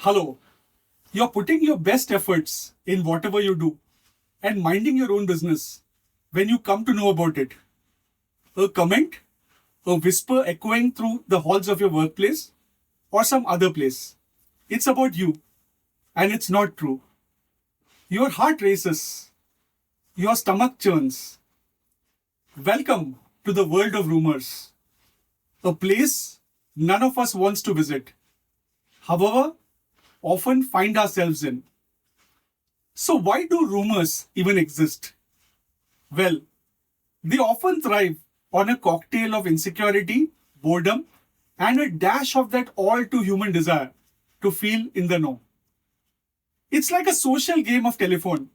Hello, you're putting your best efforts in whatever you do and minding your own business when you come to know about it. A comment, a whisper echoing through the halls of your workplace or some other place. It's about you and it's not true. Your heart races, your stomach churns. Welcome to the world of rumors, a place none of us wants to visit. However, often find ourselves in. So, why do rumors even exist? Well, they often thrive on a cocktail of insecurity, boredom, and a dash of that all too human desire to feel in the know. It's like a social game of telephone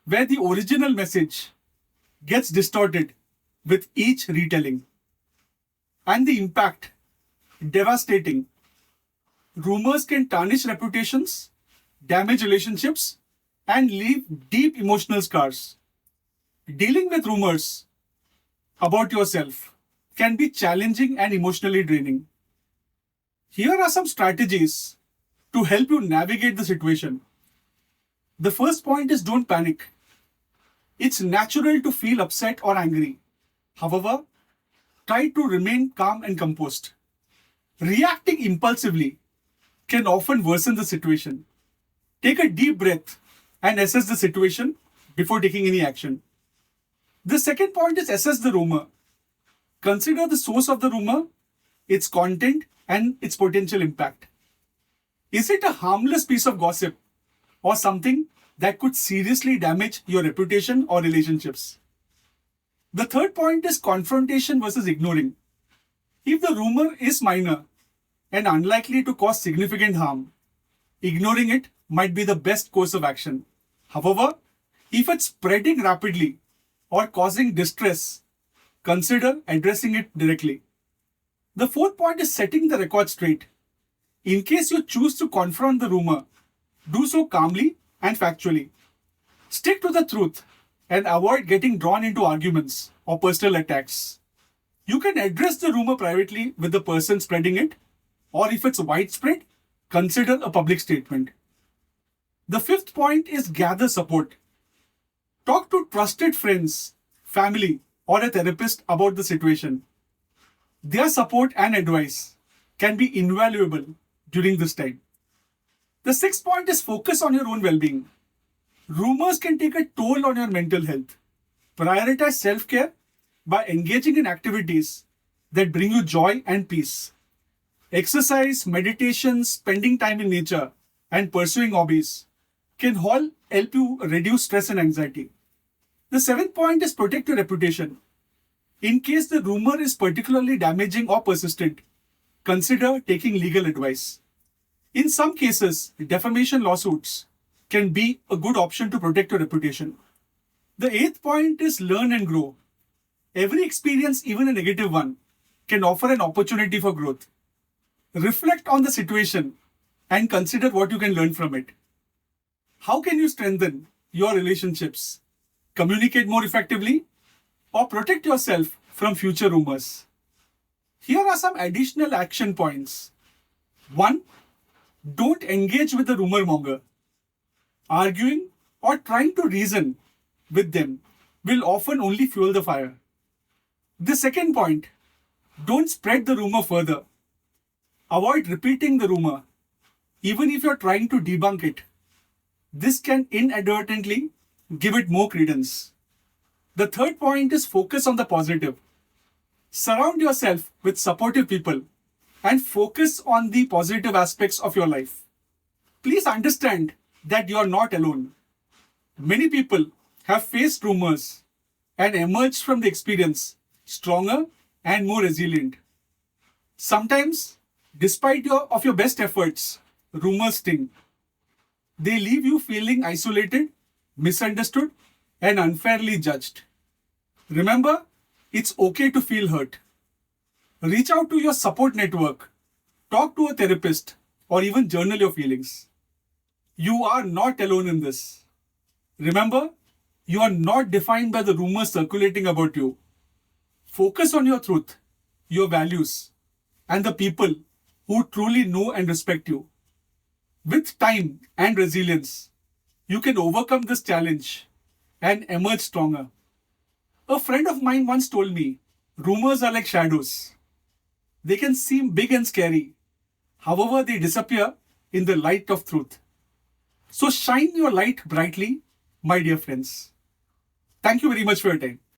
where the original message gets distorted with each retelling. And the impact devastating. Rumors can tarnish reputations, damage relationships, and leave deep emotional scars. Dealing with rumors about yourself can be challenging and emotionally draining. Here are some strategies to help you navigate the situation. The first point is don't panic. It's natural to feel upset or angry. However, try to remain calm and composed. Reacting impulsively can often worsen the situation. Take a deep breath and assess the situation before taking any action. The second point is assess the rumor. Consider the source of the rumor, its content, and its potential impact. Is it a harmless piece of gossip or something that could seriously damage your reputation or relationships? The third point is confrontation versus ignoring. If the rumor is minor and unlikely to cause significant harm, ignoring it might be the best course of action. However, if it's spreading rapidly or causing distress, consider addressing it directly. The fourth point is setting the record straight. In case you choose to confront the rumor, do so calmly and factually. Stick to the truth and avoid getting drawn into arguments or personal attacks. You can address the rumor privately with the person spreading it, or if it's widespread, consider a public statement. The fifth point is gather support. Talk to trusted friends, family, or a therapist about the situation. Their support and advice can be invaluable during this time. The sixth point is focus on your own well being. Rumors can take a toll on your mental health. Prioritize self care by engaging in activities that bring you joy and peace. Exercise, meditation, spending time in nature, and pursuing hobbies can all help you reduce stress and anxiety. The seventh point is protect your reputation. In case the rumor is particularly damaging or persistent, consider taking legal advice. In some cases, defamation lawsuits can be a good option to protect your reputation. The eighth point is learn and grow. Every experience, even a negative one, can offer an opportunity for growth. Reflect on the situation and consider what you can learn from it. How can you strengthen your relationships, communicate more effectively, or protect yourself from future rumors? Here are some additional action points. 1. Don't engage with the rumor monger. Arguing or trying to reason with them will often only fuel the fire. The second point, don't spread the rumor further. Avoid repeating the rumor, even if you're trying to debunk it. This can inadvertently give it more credence. The third point is focus on the positive. Surround yourself with supportive people and focus on the positive aspects of your life. Please understand that you are not alone. Many people have faced rumors and emerged from the experience stronger and more resilient. Sometimes, despite your best efforts, rumors sting. They leave you feeling isolated, misunderstood, and unfairly judged. Remember, it's okay to feel hurt. Reach out to your support network, talk to a therapist, or even journal your feelings. You are not alone in this. Remember, you are not defined by the rumors circulating about you. Focus on your truth, your values, and the people who truly know and respect you. With time and resilience, you can overcome this challenge and emerge stronger. A friend of mine once told me, rumors are like shadows. They can seem big and scary. However, they disappear in the light of truth. So shine your light brightly, my dear friends. Thank you very much for your time.